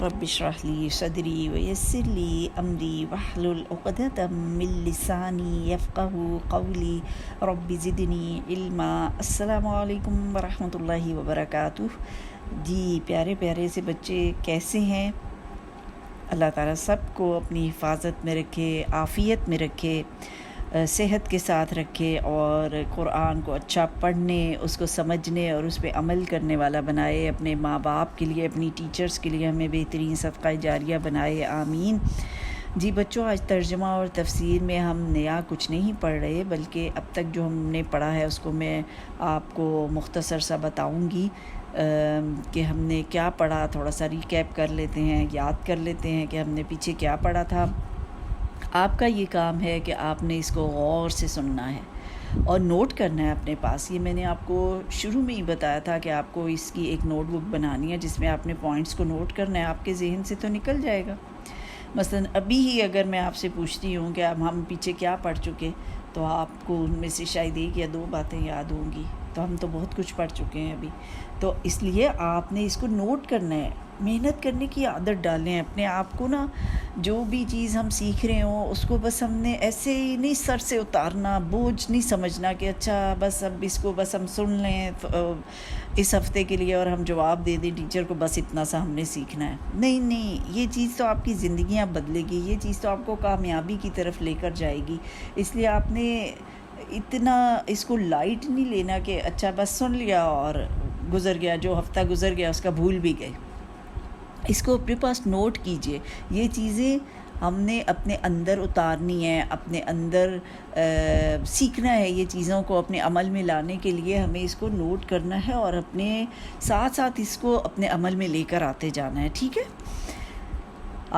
رب اشرح لی صدری ویسر لی امری واحلل عقدۃ من لسانی یفقہوا قولی رب زدنی علما۔ السلام علیکم ورحمۃ اللہ وبرکاتہ۔ جی پیارے پیارے سے بچے کیسے ہیں؟ اللہ تعالیٰ سب کو اپنی حفاظت میں رکھے، عافیت میں رکھے، صحت کے ساتھ رکھے اور قرآن کو اچھا پڑھنے، اس کو سمجھنے اور اس پہ عمل کرنے والا بنائے۔ اپنے ماں باپ کے لیے، اپنی ٹیچرز کے لیے ہمیں بہترین صدقہ جاریہ بنائے، آمین۔ جی بچوں، آج ترجمہ اور تفسیر میں ہم نیا کچھ نہیں پڑھ رہے، بلکہ اب تک جو ہم نے پڑھا ہے اس کو میں آپ کو مختصر سا بتاؤں گی کہ ہم نے کیا پڑھا۔ تھوڑا سا ریکیپ کر لیتے ہیں، یاد کر لیتے ہیں کہ ہم نے پیچھے کیا پڑھا تھا۔ آپ کا یہ کام ہے کہ آپ نے اس کو غور سے سننا ہے اور نوٹ کرنا ہے اپنے پاس۔ یہ میں نے آپ کو شروع میں ہی بتایا تھا کہ آپ کو اس کی ایک نوٹ بک بنانی ہے جس میں آپ نے پوائنٹس کو نوٹ کرنا ہے، آپ کے ذہن سے تو نکل جائے گا۔ مثلا ابھی ہی اگر میں آپ سے پوچھتی ہوں کہ اب ہم پیچھے کیا پڑھ چکے، تو آپ کو ان میں سے شاید ایک یا دو باتیں یاد ہوں گی، تو ہم تو بہت کچھ پڑھ چکے ہیں ابھی۔ تو اس لیے آپ نے اس کو نوٹ کرنا ہے، محنت کرنے کی عادت ڈالیں اپنے آپ کو نا۔ جو بھی چیز ہم سیکھ رہے ہوں اس کو بس ہم نے ایسے ہی نہیں سر سے اتارنا، بوجھ نہیں سمجھنا کہ اچھا بس اب اس کو بس ہم سن لیں اس ہفتے کے لیے اور ہم جواب دے دیں ٹیچر کو، بس اتنا سا ہم نے سیکھنا ہے۔ نہیں، یہ چیز تو آپ کی زندگیاں بدلے گی، یہ چیز تو آپ کو کامیابی کی طرف لے کر جائے گی۔ اس لیے آپ نے اتنا اس کو لائٹ نہیں لینا کہ اچھا بس سن لیا اور گزر گیا، جو ہفتہ گزر گیا اس کا بھول بھی گئے۔ اس کو اپنے پاس نوٹ کیجئے۔ یہ چیزیں ہم نے اپنے اندر اتارنی ہے، اپنے اندر سیکھنا ہے۔ یہ چیزوں کو اپنے عمل میں لانے کے لیے ہمیں اس کو نوٹ کرنا ہے اور اپنے ساتھ ساتھ اس کو اپنے عمل میں لے کر آتے جانا ہے، ٹھیک ہے؟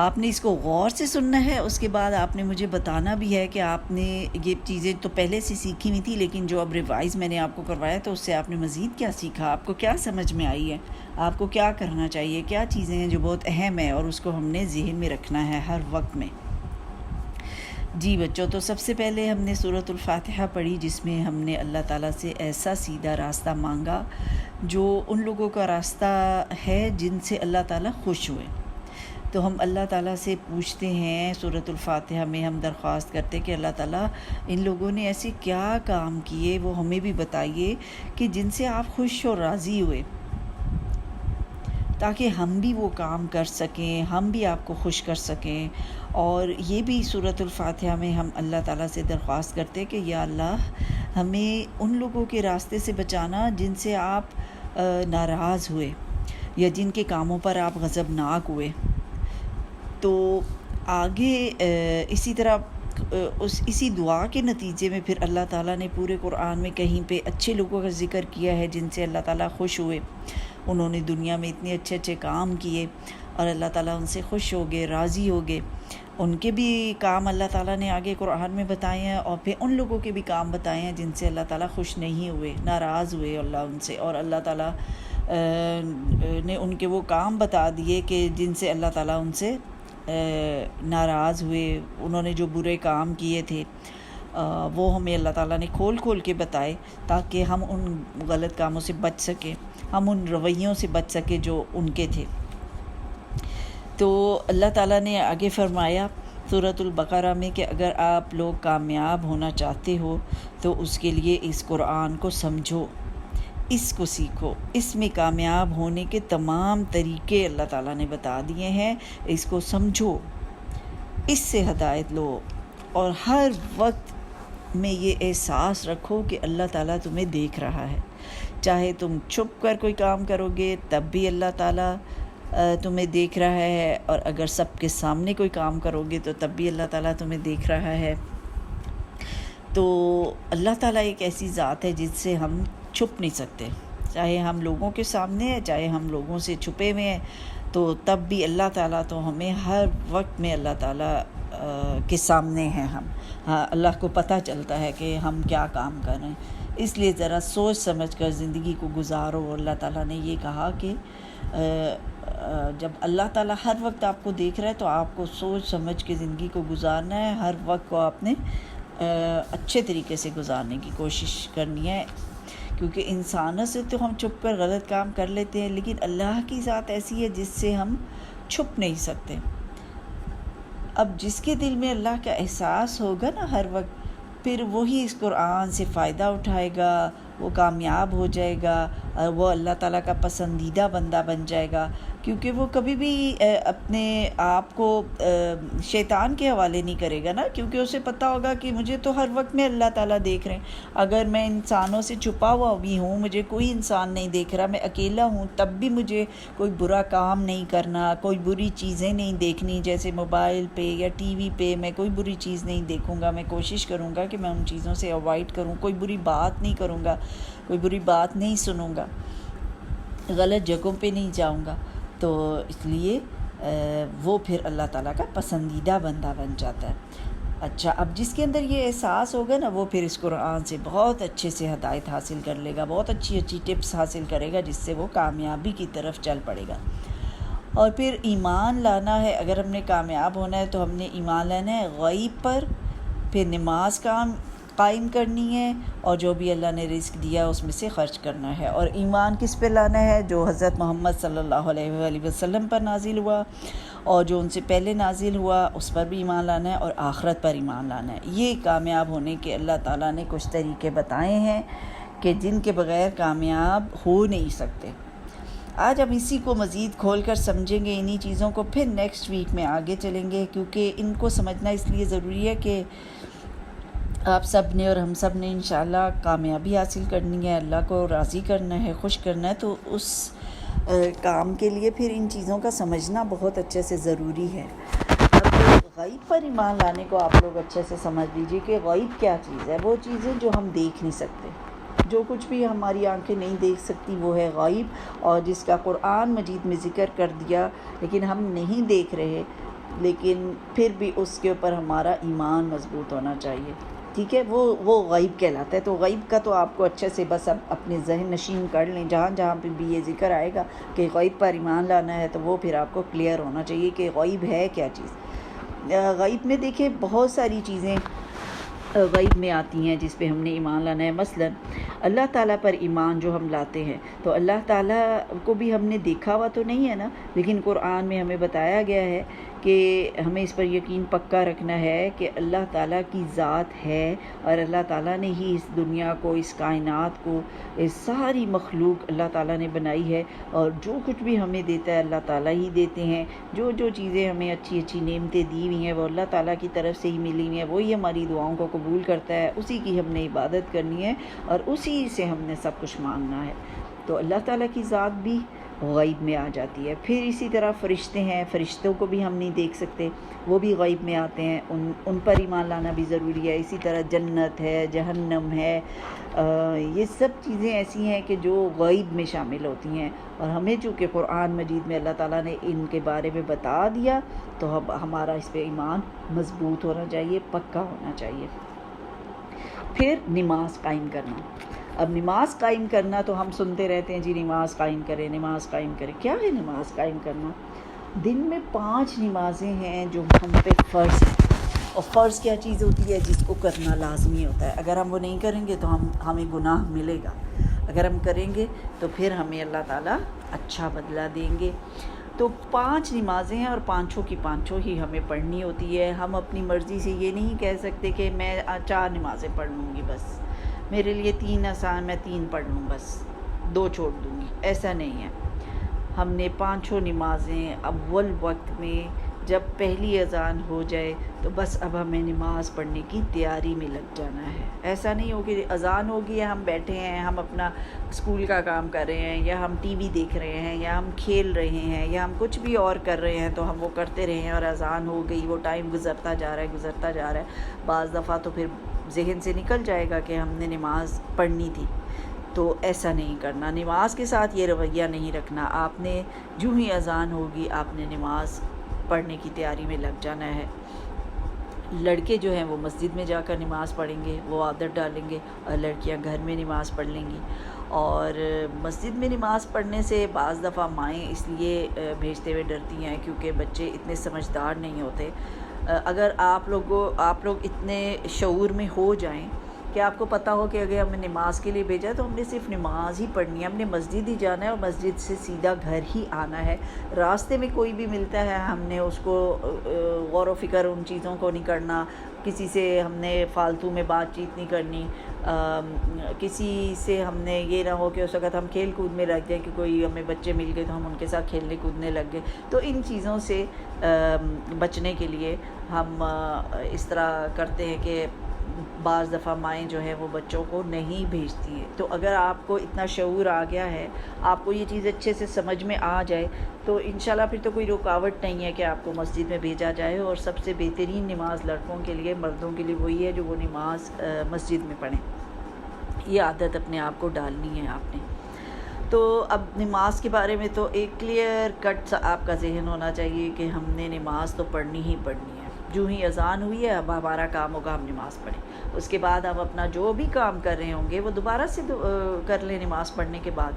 آپ نے اس کو غور سے سننا ہے، اس کے بعد آپ نے مجھے بتانا بھی ہے کہ آپ نے یہ چیزیں تو پہلے سے سیکھی ہوئی تھی، لیکن جو اب ریوائز میں نے آپ کو کروایا تو اس سے آپ نے مزید کیا سیکھا، آپ کو کیا سمجھ میں آئی ہے، آپ کو کیا کرنا چاہیے، کیا چیزیں ہیں جو بہت اہم ہے اور اس کو ہم نے ذہن میں رکھنا ہے ہر وقت میں۔ جی بچوں، تو سب سے پہلے ہم نے سورۃ الفاتحہ پڑھی، جس میں ہم نے اللہ تعالیٰ سے ایسا سیدھا راستہ مانگا جو ان لوگوں کا راستہ ہے جن سے اللہ تعالیٰ خوش ہوئے۔ تو ہم اللہ تعالیٰ سے پوچھتے ہیں، سورۃ الفاتحہ میں ہم درخواست کرتے کہ اللہ تعالیٰ ان لوگوں نے ایسے کیا کام کیے وہ ہمیں بھی بتائیے کہ جن سے آپ خوش اور راضی ہوئے، تاکہ ہم بھی وہ کام کر سکیں، ہم بھی آپ کو خوش کر سکیں۔ اور یہ بھی سورۃ الفاتحہ میں ہم اللہ تعالیٰ سے درخواست کرتے کہ یا اللہ ہمیں ان لوگوں کے راستے سے بچانا جن سے آپ ناراض ہوئے یا جن کے کاموں پر آپ غضبناک ہوئے۔ تو آگے اسی طرح اسی دعا کے نتیجے میں پھر اللہ تعالیٰ نے پورے قرآن میں کہیں پہ اچھے لوگوں کا ذکر کیا ہے جن سے اللہ تعالیٰ خوش ہوئے۔ انہوں نے دنیا میں اتنے اچھے اچھے کام کیے اور اللہ تعالیٰ ان سے خوش ہو گئے، راضی ہو گئے۔ ان کے بھی کام اللہ تعالیٰ نے آگے قرآن میں بتائے ہیں، اور پھر ان لوگوں کے بھی کام بتائے ہیں جن سے اللہ تعالیٰ خوش نہیں ہوئے، ناراض ہوئے اللہ ان سے، اور اللہ تعالیٰ نے ان کے وہ کام بتا دیے کہ جن سے اللہ تعالیٰ ان سے ناراض ہوئے۔ انہوں نے جو برے کام کیے تھے وہ ہمیں اللہ تعالیٰ نے کھول کھول کے بتائے تاکہ ہم ان غلط کاموں سے بچ سکیں، ہم ان رویوں سے بچ سکیں جو ان کے تھے۔ تو اللہ تعالیٰ نے آگے فرمایا سورۃ البقرہ میں کہ اگر آپ لوگ کامیاب ہونا چاہتے ہو تو اس کے لیے اس قرآن کو سمجھو، اس کو سیکھو۔ اس میں کامیاب ہونے کے تمام طریقے اللہ تعالیٰ نے بتا دیے ہیں، اس کو سمجھو، اس سے ہدایت لو، اور ہر وقت میں یہ احساس رکھو کہ اللہ تعالیٰ تمہیں دیکھ رہا ہے۔ چاہے تم چھپ کر کوئی کام کرو گے تب بھی اللہ تعالیٰ تمہیں دیکھ رہا ہے، اور اگر سب کے سامنے کوئی کام کرو گے تو تب بھی اللہ تعالیٰ تمہیں دیکھ رہا ہے۔ تو اللہ تعالیٰ ایک ایسی ذات ہے جس سے ہم چھپ نہیں سکتے، چاہے ہم لوگوں کے سامنے ہیں، چاہے ہم لوگوں سے چھپے ہوئے ہیں، تو تب بھی اللہ تعالیٰ تو ہمیں ہر وقت میں اللہ تعالیٰ کے سامنے ہیں ہم۔ اللہ کو پتہ چلتا ہے کہ ہم کیا کام کر رہے ہیں۔ اس لیے ذرا سوچ سمجھ کر زندگی کو گزارو۔ اللہ تعالیٰ نے یہ کہا کہ جب اللہ تعالیٰ ہر وقت آپ کو دیکھ رہا ہے تو آپ کو سوچ سمجھ کے زندگی کو گزارنا ہے، ہر وقت کو آپ نے اچھے طریقے سے گزارنے کی کوشش کرنی ہے، کیونکہ انسانوں سے تو ہم چھپ کر غلط کام کر لیتے ہیں، لیکن اللہ کی ذات ایسی ہے جس سے ہم چھپ نہیں سکتے۔ اب جس کے دل میں اللہ کا احساس ہوگا نا ہر وقت، پھر وہی اس قرآن سے فائدہ اٹھائے گا، وہ کامیاب ہو جائے گا، اور وہ اللہ تعالیٰ کا پسندیدہ بندہ بن جائے گا، کیونکہ وہ کبھی بھی اپنے آپ کو شیطان کے حوالے نہیں کرے گا نا، کیونکہ اسے پتہ ہوگا کہ مجھے تو ہر وقت میں اللہ تعالیٰ دیکھ رہے ہیں۔ اگر میں انسانوں سے چھپا ہوا بھی ہوں، مجھے کوئی انسان نہیں دیکھ رہا، میں اکیلا ہوں، تب بھی مجھے کوئی برا کام نہیں کرنا، کوئی بری چیزیں نہیں دیکھنی، جیسے موبائل پہ یا ٹی وی پہ میں کوئی بری چیز نہیں دیکھوں گا، میں کوشش کروں گا کہ میں ان چیزوں سے اوائڈ کروں، کوئی بری بات نہیں کروں گا، کوئی بری بات نہیں سنوں گا، غلط جگہوں پہ نہیں جاؤں گا، تو اس لیے وہ پھر اللہ تعالیٰ کا پسندیدہ بندہ بن جاتا ہے۔ اچھا، اب جس کے اندر یہ احساس ہوگا نا، وہ پھر اس قرآن سے بہت اچھے سے ہدایت حاصل کر لے گا، بہت اچھی اچھی ٹپس حاصل کرے گا، جس سے وہ کامیابی کی طرف چل پڑے گا۔ اور پھر ایمان لانا ہے، اگر ہم نے کامیاب ہونا ہے تو ہم نے ایمان لانا ہے غیب پر، پھر نماز قائم کرنی ہے، اور جو بھی اللہ نے رزق دیا اس میں سے خرچ کرنا ہے۔ اور ایمان کس پہ لانا ہے؟ جو حضرت محمد صلی اللہ علیہ وآلہ وسلم پر نازل ہوا، اور جو ان سے پہلے نازل ہوا اس پر بھی ایمان لانا ہے، اور آخرت پر ایمان لانا ہے۔ یہ کامیاب ہونے کے اللہ تعالیٰ نے کچھ طریقے بتائے ہیں کہ جن کے بغیر کامیاب ہو نہیں سکتے۔ آج ہم اسی کو مزید کھول کر سمجھیں گے، انہی چیزوں کو پھر نیکسٹ ویک میں آگے چلیں گے، کیونکہ ان کو سمجھنا اس لیے ضروری ہے کہ آپ سب نے اور ہم سب نے انشاءاللہ کامیابی حاصل کرنی ہے، اللہ کو راضی کرنا ہے، خوش کرنا ہے، تو اس کام کے لیے پھر ان چیزوں کا سمجھنا بہت اچھے سے ضروری ہے۔ اب غیب پر ایمان لانے کو آپ لوگ اچھے سے سمجھ لیجیے کہ غیب کیا چیز ہے۔ وہ چیزیں جو ہم دیکھ نہیں سکتے، جو کچھ بھی ہماری آنکھیں نہیں دیکھ سکتی، وہ ہے غیب، اور جس کا قرآن مجید میں ذکر کر دیا، لیکن ہم نہیں دیکھ رہے، لیکن پھر بھی اس کے اوپر ہمارا ایمان مضبوط ہونا چاہیے، ٹھیک ہے، وہ غیب کہلاتا ہے۔ تو غیب کا تو آپ کو اچھے سے بس اب اپنے ذہن نشین کر لیں، جہاں جہاں پہ بھی یہ ذکر آئے گا کہ غیب پر ایمان لانا ہے، تو وہ پھر آپ کو کلیئر ہونا چاہیے کہ غیب ہے کیا چیز۔ غیب میں دیکھیں بہت ساری چیزیں غیب میں آتی ہیں جس پہ ہم نے ایمان لانا ہے۔ مثلا اللہ تعالیٰ پر ایمان جو ہم لاتے ہیں، تو اللہ تعالیٰ کو بھی ہم نے دیکھا ہوا تو نہیں ہے نا، لیکن قرآن میں ہمیں بتایا گیا ہے کہ ہمیں اس پر یقین پکا رکھنا ہے کہ اللہ تعالیٰ کی ذات ہے، اور اللہ تعالیٰ نے ہی اس دنیا کو، اس کائنات کو، اس ساری مخلوق اللہ تعالیٰ نے بنائی ہے، اور جو کچھ بھی ہمیں دیتا ہے اللہ تعالیٰ ہی دیتے ہیں۔ جو چیزیں ہمیں اچھی اچھی نعمتیں دی ہوئی ہیں وہ اللہ تعالیٰ کی طرف سے ہی ملی ہوئی ہیں، وہی ہماری دعاؤں کو قبول کرتا ہے، اسی کی ہم نے عبادت کرنی ہے، اور اسی سے ہم نے سب کچھ مانگنا ہے۔ تو اللہ تعالیٰ کی ذات بھی غیب میں آ جاتی ہے۔ پھر اسی طرح فرشتے ہیں، فرشتوں کو بھی ہم نہیں دیکھ سکتے، وہ بھی غیب میں آتے ہیں، ان پر ایمان لانا بھی ضروری ہے۔ اسی طرح جنت ہے، جہنم ہے، یہ سب چیزیں ایسی ہیں کہ جو غیب میں شامل ہوتی ہیں، اور ہمیں چونکہ قرآن مجید میں اللہ تعالیٰ نے ان کے بارے میں بتا دیا، تو ہمارا اس پہ ایمان مضبوط ہونا چاہیے، پکا ہونا چاہیے۔ پھر نماز قائم کرنا۔ اب نماز قائم کرنا تو ہم سنتے رہتے ہیں، جی نماز قائم کریں، نماز قائم کریں۔ کیا ہے نماز قائم کرنا؟ دن میں 5 نمازیں ہیں جو ہم پہ فرض ہیں، اور فرض کیا چیز ہوتی ہے؟ جس کو کرنا لازمی ہوتا ہے۔ اگر ہم وہ نہیں کریں گے تو ہمیں گناہ ملے گا، اگر ہم کریں گے تو پھر ہمیں اللہ تعالیٰ اچھا بدلہ دیں گے۔ تو 5 نمازیں ہیں، اور پانچوں کی پانچوں ہی ہمیں پڑھنی ہوتی ہے۔ ہم اپنی مرضی سے یہ نہیں کہہ سکتے کہ میں 4 نمازیں پڑھ لوں گی، بس میرے لیے 3 آسان، میں 3 پڑھ لوں، بس 2 چھوڑ دوں گی، ایسا نہیں ہے۔ ہم نے 5 نمازیں اول وقت میں جب پہلی اذان ہو جائے تو بس اب ہمیں نماز پڑھنے کی تیاری میں لگ جانا ہے۔ ایسا نہیں ہو کہ اذان ہوگی، ہم بیٹھے ہیں، ہم اپنا اسکول کا کام کر رہے ہیں، یا ہم ٹی وی دیکھ رہے ہیں، یا ہم کھیل رہے ہیں، یا ہم کچھ بھی اور کر رہے ہیں، تو ہم وہ کرتے رہے ہیں، اور اذان ہو گئی، وہ ٹائم گزرتا جا رہا ہے۔ بعض دفعہ تو پھر ذہن سے نکل جائے گا کہ ہم نے نماز پڑھنی تھی۔ تو ایسا نہیں کرنا، نماز کے ساتھ یہ رویہ نہیں رکھنا۔ آپ نے جو ہی اذان ہوگی آپ نے نماز پڑھنے کی تیاری میں لگ جانا ہے۔ لڑکے جو ہیں وہ مسجد میں جا کر نماز پڑھیں گے، وہ عادت ڈالیں گے، اور لڑکیاں گھر میں نماز پڑھ لیں گی۔ اور مسجد میں نماز پڑھنے سے بعض دفعہ مائیں اس لیے بھیجتے ہوئے ڈرتی ہیں کیونکہ بچے اتنے سمجھدار نہیں ہوتے۔ اگر آپ لوگ اتنے شعور میں ہو جائیں کہ آپ کو پتہ ہو کہ اگر ہمیں نماز کے لیے بھیجا ہے تو ہم نے صرف نماز ہی پڑھنی ہے، ہم نے مسجد ہی جانا ہے اور مسجد سے سیدھا گھر ہی آنا ہے۔ راستے میں کوئی بھی ملتا ہے ہم نے اس کو غور و فکر ان چیزوں کو نہیں کرنا، کسی سے ہم نے فالتو میں بات چیت نہیں کرنی، کسی سے ہم نے یہ نہ ہو کہ اس وقت ہم کھیل کود میں لگ جائیں کہ کوئی ہمیں بچے مل گئے تو ہم ان کے ساتھ کھیلنے کودنے لگ گئے۔ تو ان چیزوں سے بچنے کے لیے ہم اس طرح کرتے ہیں کہ بعض دفعہ مائیں جو ہیں وہ بچوں کو نہیں بھیجتی ہیں۔ تو اگر آپ کو اتنا شعور آ گیا ہے، آپ کو یہ چیز اچھے سے سمجھ میں آ جائے تو انشاءاللہ پھر تو کوئی رکاوٹ نہیں ہے کہ آپ کو مسجد میں بھیجا جائے۔ اور سب سے بہترین نماز لڑکوں کے لیے، مردوں کے لیے وہی ہے جو وہ نماز مسجد میں پڑھیں۔ یہ عادت اپنے آپ کو ڈالنی ہے آپ نے۔ تو اب نماز کے بارے میں تو ایک کلیئر کٹ سا آپ کا ذہن ہونا چاہیے کہ ہم نے نماز تو پڑھنی ہی پڑھنی ہے۔ جو ہی اذان ہوئی ہے اب ہمارا کام ہوگا ہم نماز پڑھیں، اس کے بعد ہم اپنا جو بھی کام کر رہے ہوں گے وہ دوبارہ سے کر لیں نماز پڑھنے کے بعد۔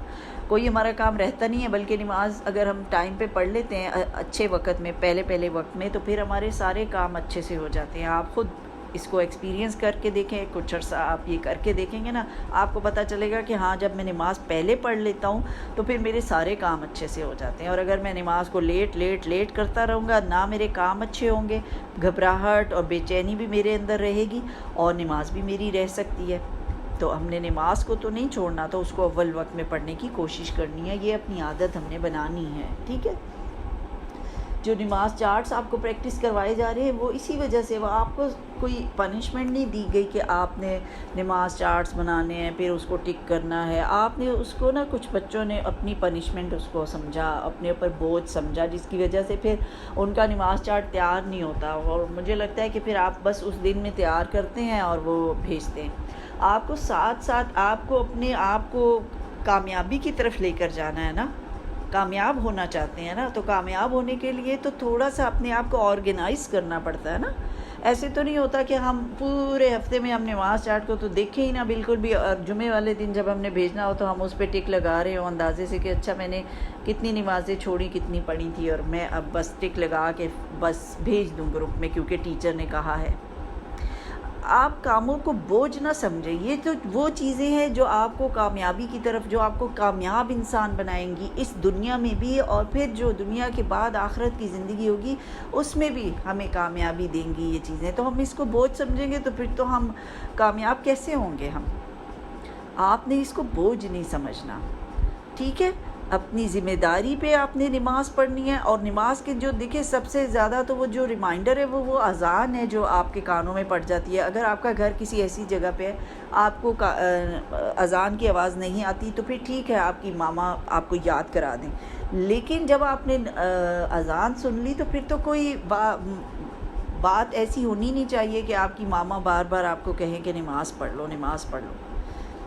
کوئی ہمارا کام رہتا نہیں ہے، بلکہ نماز اگر ہم ٹائم پہ پڑھ لیتے ہیں اچھے وقت میں، پہلے وقت میں، تو پھر ہمارے سارے کام اچھے سے ہو جاتے ہیں۔ آپ خود اس کو ایکسپیرینس کر کے دیکھیں، کچھ عرصہ آپ یہ کر کے دیکھیں گے نا، آپ کو پتہ چلے گا کہ ہاں جب میں نماز پہلے پڑھ لیتا ہوں تو پھر میرے سارے کام اچھے سے ہو جاتے ہیں۔ اور اگر میں نماز کو لیٹ کرتا رہوں گا، نہ میرے کام اچھے ہوں گے، گھبراہٹ اور بے چینی بھی میرے اندر رہے گی اور نماز بھی میری رہ سکتی ہے۔ تو ہم نے نماز کو تو نہیں چھوڑنا، تو اس کو اول وقت میں پڑھنے کی کوشش کرنی ہے، یہ اپنی عادت ہم نے بنانی ہے، ٹھیک ہے۔ جو نماز چارٹس آپ کو پریکٹس کروائے جا رہے ہیں وہ اسی وجہ سے، وہ آپ کو کوئی پنشمنٹ نہیں دی گئی کہ آپ نے نماز چارٹس بنانے ہیں پھر اس کو ٹک کرنا ہے۔ آپ نے اس کو نا، کچھ بچوں نے اپنی پنشمنٹ اس کو سمجھا، اپنے اوپر بوجھ سمجھا، جس کی وجہ سے پھر ان کا نماز چارٹ تیار نہیں ہوتا، اور مجھے لگتا ہے کہ پھر آپ بس اس دن میں تیار کرتے ہیں اور وہ بھیجتے ہیں۔ آپ کو ساتھ آپ کو اپنے آپ کو کامیابی کی طرف لے کر جانا ہے نا، کامیاب ہونا چاہتے ہیں نا، تو کامیاب ہونے کے لیے تو تھوڑا سا اپنے آپ کو آرگنائز کرنا پڑتا ہے نا۔ ایسے تو نہیں ہوتا کہ ہم پورے ہفتے میں ہم نماز چارٹ کو تو دیکھیں ہی نہ بالکل بھی، اور جمعے والے دن جب ہم نے بھیجنا ہو تو ہم اس پہ ٹک لگا رہے ہوں اندازے سے کہ اچھا میں نے کتنی نمازیں چھوڑی، کتنی پڑھی تھی، اور میں اب بس ٹک لگا کے بس بھیج دوں گروپ میں کیونکہ ٹیچر نے کہا ہے۔ آپ کاموں کو بوجھ نہ سمجھیں، یہ تو وہ چیزیں ہیں جو آپ کو کامیابی کی طرف، جو آپ کو کامیاب انسان بنائیں گی اس دنیا میں بھی، اور پھر جو دنیا کے بعد آخرت کی زندگی ہوگی اس میں بھی ہمیں کامیابی دیں گی یہ چیزیں۔ تو ہم اس کو بوجھ سمجھیں گے تو پھر تو ہم کامیاب کیسے ہوں گے ہم؟ آپ نے اس کو بوجھ نہیں سمجھنا، ٹھیک ہے۔ اپنی ذمہ داری پہ آپ نے نماز پڑھنی ہے، اور نماز کے جو دیکھیں سب سے زیادہ تو وہ جو ریمائنڈر ہے وہ اذان ہے جو آپ کے کانوں میں پڑ جاتی ہے۔ اگر آپ کا گھر کسی ایسی جگہ پہ ہے آپ کو اذان کی آواز نہیں آتی تو پھر ٹھیک ہے، آپ کی ماما آپ کو یاد کرا دیں، لیکن جب آپ نے اذان سن لی تو پھر تو کوئی بات ایسی ہونی نہیں چاہیے کہ آپ کی ماما بار بار آپ کو کہیں کہ نماز پڑھ لو، نماز پڑھ لو،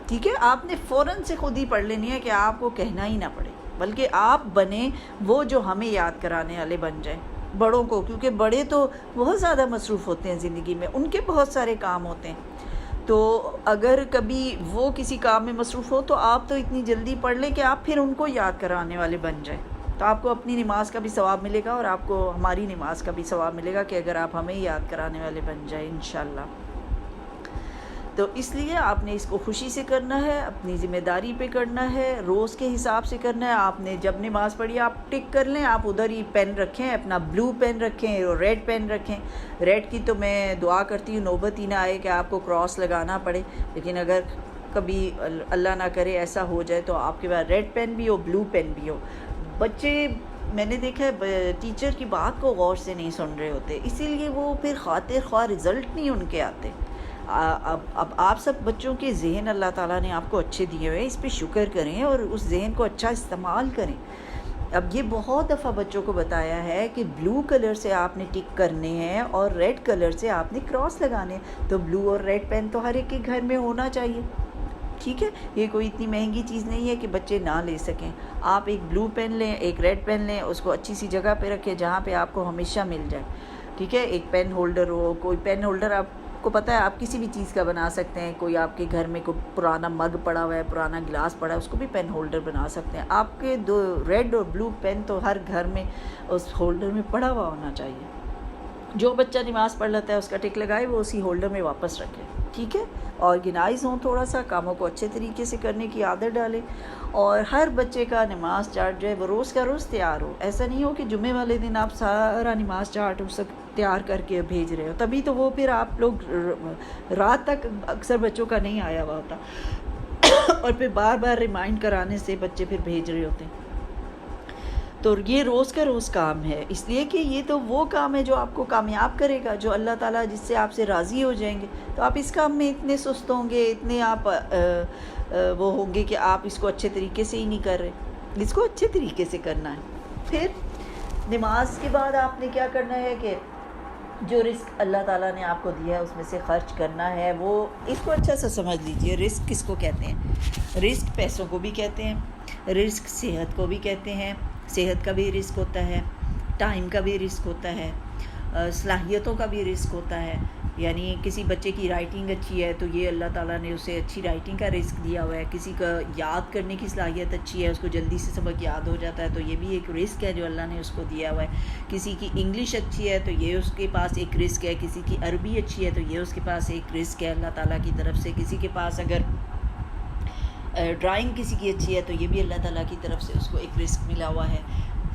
ٹھیک ہے۔ آپ نے فوراً سے خود ہی پڑھ لینی ہے کہ آپ کو کہنا ہی نہ پڑے، بلکہ آپ بنیں وہ جو ہمیں یاد کرانے والے بن جائیں بڑوں کو، کیونکہ بڑے تو بہت زیادہ مصروف ہوتے ہیں زندگی میں، ان کے بہت سارے کام ہوتے ہیں۔ تو اگر کبھی وہ کسی کام میں مصروف ہو تو آپ تو اتنی جلدی پڑھ لیں کہ آپ پھر ان کو یاد کرانے والے بن جائیں، تو آپ کو اپنی نماز کا بھی ثواب ملے گا اور آپ کو ہماری نماز کا بھی ثواب ملے گا کہ اگر آپ ہمیں یاد کرانے والے بن جائیں انشاءاللہ۔ تو اس لیے آپ نے اس کو خوشی سے کرنا ہے، اپنی ذمہ داری پہ کرنا ہے، روز کے حساب سے کرنا ہے۔ آپ نے جب نماز پڑھی آپ ٹک کر لیں، آپ ادھر ہی پین رکھیں، اپنا بلو پین رکھیں اور ریڈ پین رکھیں۔ ریڈ کی تو میں دعا کرتی ہوں نوبت ہی نہ آئے کہ آپ کو کراس لگانا پڑے، لیکن اگر کبھی اللہ نہ کرے ایسا ہو جائے تو آپ کے پاس ریڈ پین بھی ہو، بلو پین بھی ہو۔ بچے میں نے دیکھا ہے ٹیچر کی بات کو غور سے نہیں سن رہے ہوتے، اسی لیے وہ پھر خاطر خواہ رزلٹ نہیں ان کے آتے۔ اب آپ سب بچوں کے ذہن اللہ تعالیٰ نے آپ کو اچھے دیے ہوئے ہیں، اس پہ شکر کریں اور اس ذہن کو اچھا استعمال کریں۔ اب یہ بہت دفعہ بچوں کو بتایا ہے کہ بلو کلر سے آپ نے ٹک کرنے ہیں اور ریڈ کلر سے آپ نے کراس لگانے، تو بلو اور ریڈ پین تو ہر ایک کے گھر میں ہونا چاہیے، ٹھیک ہے۔ یہ کوئی اتنی مہنگی چیز نہیں ہے کہ بچے نہ لے سکیں۔ آپ ایک بلو پین لیں، ایک ریڈ پین لیں، اس کو اچھی سی جگہ پہ رکھیں جہاں پہ آپ کو ہمیشہ مل جائے، ٹھیک ہے۔ ایک پین ہولڈر ہو، کوئی پین ہولڈر آپ کو پتہ ہے آپ کسی بھی چیز کا بنا سکتے ہیں، کوئی آپ کے گھر میں کوئی پرانا مگ پڑا ہوا ہے، پرانا گلاس پڑا ہے، اس کو بھی پین ہولڈر بنا سکتے ہیں۔ آپ کے دو ریڈ اور بلو پین تو ہر گھر میں اس ہولڈر میں پڑا ہوا ہونا چاہیے۔ جو بچہ نماز پڑھ لیتا ہے اس کا ٹک لگائے، وہ اسی ہولڈر میں واپس رکھے، ٹھیک ہے، آرگنائز ہوں، تھوڑا سا کاموں کو اچھے طریقے سے کرنے کی عادت ڈالیں، اور ہر بچے کا نماز چارٹ جو ہے وہ روز کا روز تیار ہو. ایسا نہیں ہو کہ جمعے والے دن آپ سارا نماز چارٹ سب تیار کر کے بھیج رہے ہو، تبھی تو وہ پھر آپ لوگ رات تک اکثر بچوں کا نہیں آیا ہوا ہوتا اور پھر بار بار ریمائنڈ کرانے سے بچے پھر بھیج رہے ہوتے ہیں. تو یہ روز کا روز کام ہے، اس لیے کہ یہ تو وہ کام ہے جو آپ کو کامیاب کرے گا، جو اللہ تعالیٰ جس سے آپ سے راضی ہو جائیں گے. تو آپ اس کام میں اتنے سست ہوں گے، اتنے آپ وہ ہوں گے کہ آپ اس کو اچھے طریقے سے ہی نہیں کر رہے. اس کو اچھے طریقے سے کرنا ہے. پھر نماز کے بعد آپ نے کیا کرنا ہے کہ جو رزق اللہ تعالیٰ نے آپ کو دیا ہے اس میں سے خرچ کرنا ہے. وہ اس کو اچھا سا سمجھ لیجئے، رزق کس کو کہتے ہیں؟ رزق پیسوں کو بھی کہتے ہیں، رزق صحت کو بھی کہتے ہیں، صحت کا بھی رزق ہوتا ہے، ٹائم کا بھی رزق ہوتا ہے، صلاحیتوں کا بھی رزق ہوتا ہے. یعنی کسی بچے کی رائٹنگ اچھی ہے تو یہ اللہ تعالیٰ نے اسے اچھی رائٹنگ کا رزق دیا ہوا ہے. کسی کا یاد کرنے کی صلاحیت اچھی ہے، اس کو جلدی سے سبق یاد ہو جاتا ہے، تو یہ بھی ایک رزق ہے جو اللہ نے اس کو دیا ہوا ہے. کسی کی انگلش اچھی ہے تو یہ اس کے پاس ایک رزق ہے. کسی کی عربی اچھی ہے تو یہ اس کے پاس ایک رزق ہے اللہ تعالیٰ کی طرف سے. کسی کے پاس اگر ڈرائنگ کسی کی اچھی ہے تو یہ بھی اللہ تعالیٰ کی طرف سے اس کو ایک رزق ملا ہوا ہے.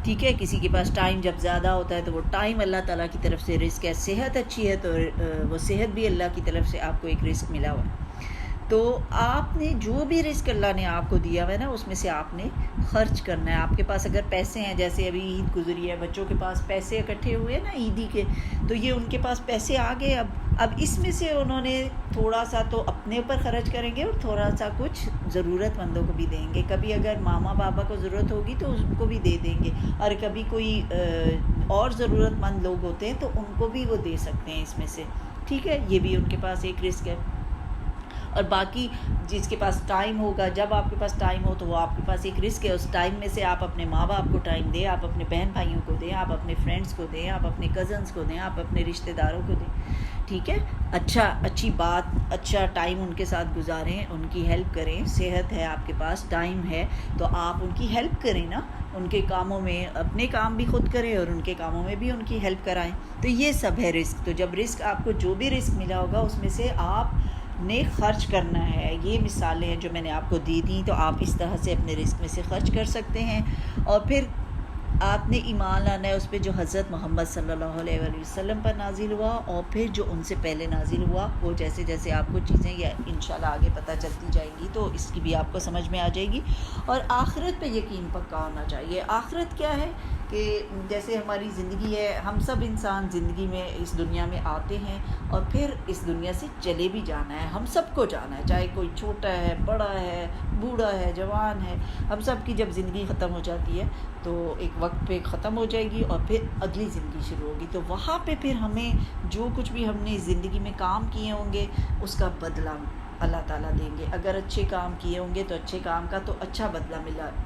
ٹھیک ہے، کسی کے پاس ٹائم جب زیادہ ہوتا ہے تو وہ ٹائم اللہ تعالیٰ کی طرف سے رزق ہے. صحت اچھی ہے تو وہ صحت بھی اللہ کی طرف سے آپ کو ایک رزق ملا ہوا ہے. تو آپ نے جو بھی رزق اللہ نے آپ کو دیا ہوا ہے نا، اس میں سے آپ نے خرچ کرنا ہے. آپ کے پاس اگر پیسے ہیں، جیسے ابھی عید گزری ہے، بچوں کے پاس پیسے اکٹھے ہوئے ہیں نا عیدی کے، تو یہ ان کے پاس پیسے آ گئے. اب اس میں سے انہوں نے تھوڑا سا تو اپنے اوپر خرچ کریں گے اور تھوڑا سا کچھ ضرورت مندوں کو بھی دیں گے. کبھی اگر ماما بابا کو ضرورت ہوگی تو ان کو بھی دے دیں گے، اور کبھی کوئی اور ضرورت مند لوگ ہوتے ہیں تو ان کو بھی وہ دے سکتے ہیں اس میں سے. ٹھیک ہے، یہ بھی ان کے پاس ایک رزق ہے. اور باقی جس کے پاس ٹائم ہوگا، جب آپ کے پاس ٹائم ہو تو وہ آپ کے پاس ایک رزق ہے. اس ٹائم میں سے آپ اپنے ماں باپ کو ٹائم دیں، آپ اپنے بہن بھائیوں کو دیں، آپ اپنے فرینڈس کو دیں، آپ اپنے کزنس کو دیں، آپ اپنے رشتہ داروں کو دیں. ٹھیک ہے، اچھی بات، اچھا ٹائم ان کے ساتھ گزاریں، ان کی ہیلپ کریں. صحت ہے آپ کے پاس، ٹائم ہے، تو آپ ان کی ہیلپ کریں نا. ان کے کاموں میں اپنے کام بھی خود کریں اور ان کے کاموں میں بھی ان کی ہیلپ کرائیں. تو یہ سب ہے رزق. تو جب رزق آپ کو جو بھی رزق ملا ہوگا اس میں سے آپ نے خرچ کرنا ہے. یہ مثالیں ہیں جو میں نے آپ کو دی تھیں، تو آپ اس طرح سے اپنے رزق میں سے خرچ کر سکتے ہیں. اور پھر آپ نے ایمان لانا ہے اس پہ جو حضرت محمد صلی اللہ علیہ وآلہ وسلم پر نازل ہوا، اور پھر جو ان سے پہلے نازل ہوا. وہ جیسے جیسے آپ کو چیزیں یا انشاءاللہ آگے پتہ چلتی جائیں گی تو اس کی بھی آپ کو سمجھ میں آ جائے گی. اور آخرت پہ یقین پکا ہونا چاہیے. آخرت کیا ہے کہ جیسے ہماری زندگی ہے، ہم سب انسان زندگی میں اس دنیا میں آتے ہیں اور پھر اس دنیا سے چلے بھی جانا ہے. ہم سب کو جانا ہے، چاہے کوئی چھوٹا ہے، بڑا ہے، بوڑھا ہے، جوان ہے. ہم سب کی جب زندگی ختم ہو جاتی ہے تو ایک وقت پہ ختم ہو جائے گی اور پھر اگلی زندگی شروع ہوگی. تو وہاں پہ پھر ہمیں جو کچھ بھی ہم نے زندگی میں کام کیے ہوں گے اس کا بدلہ اللہ تعالیٰ دیں گے. اگر اچھے کام کیے ہوں گے تو اچھے کام کا تو اچھا بدلہ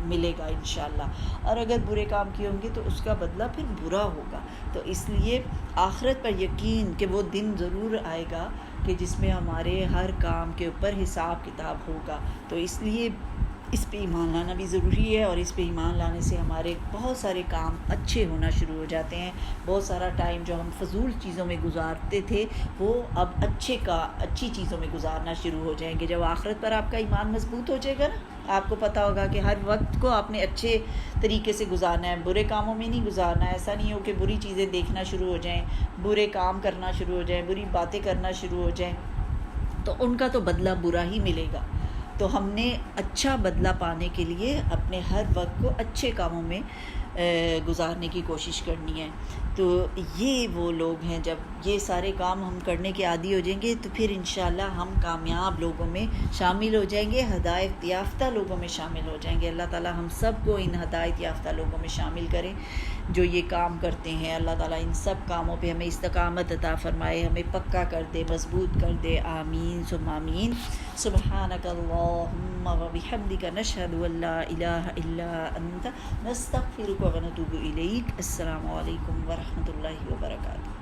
ملے گا انشاءاللہ، اور اگر برے کام کیے ہوں گے تو اس کا بدلہ پھر برا ہوگا. تو اس لیے آخرت پر یقین کہ وہ دن ضرور آئے گا کہ جس میں ہمارے ہر کام کے اوپر حساب کتاب ہوگا. تو اس لیے اس پہ ایمان لانا بھی ضروری ہے، اور اس پہ ایمان لانے سے ہمارے بہت سارے کام اچھے ہونا شروع ہو جاتے ہیں. بہت سارا ٹائم جو ہم فضول چیزوں میں گزارتے تھے وہ اب اچھی چیزوں میں گزارنا شروع ہو جائیں گے. جب آخرت پر آپ کا ایمان مضبوط ہو جائے گا نا، آپ کو پتہ ہوگا کہ ہر وقت کو آپ نے اچھے طریقے سے گزارنا ہے، برے کاموں میں نہیں گزارنا ہے. ایسا نہیں ہو کہ بری چیزیں دیکھنا شروع ہو جائیں، برے کام کرنا شروع ہو جائیں، بری باتیں کرنا شروع ہو جائیں، تو ان کا تو بدلہ برا ہی ملے گا. تو ہم نے اچھا بدلہ پانے کے لیے اپنے ہر وقت کو اچھے کاموں میں گزارنے کی کوشش کرنی ہے. تو یہ وہ لوگ ہیں، جب یہ سارے کام ہم کرنے کے عادی ہو جائیں گے تو پھر انشاءاللہ ہم کامیاب لوگوں میں شامل ہو جائیں گے، ہدایت یافتہ لوگوں میں شامل ہو جائیں گے. اللہ تعالیٰ ہم سب کو ان ہدایت یافتہ لوگوں میں شامل کریں جو یہ کام کرتے ہیں. اللہ تعالیٰ ان سب کاموں پہ ہمیں استقامت عطا فرمائے، ہمیں پکا کر دے، مضبوط کر دے. آمین ثم آمین. سبحانک اللہم و بحمدک، نشہد ان لا الہ الا انت، نستغفرک و نتوب الیک. السلام علیکم ورحمۃ اللہ وبرکاتہ.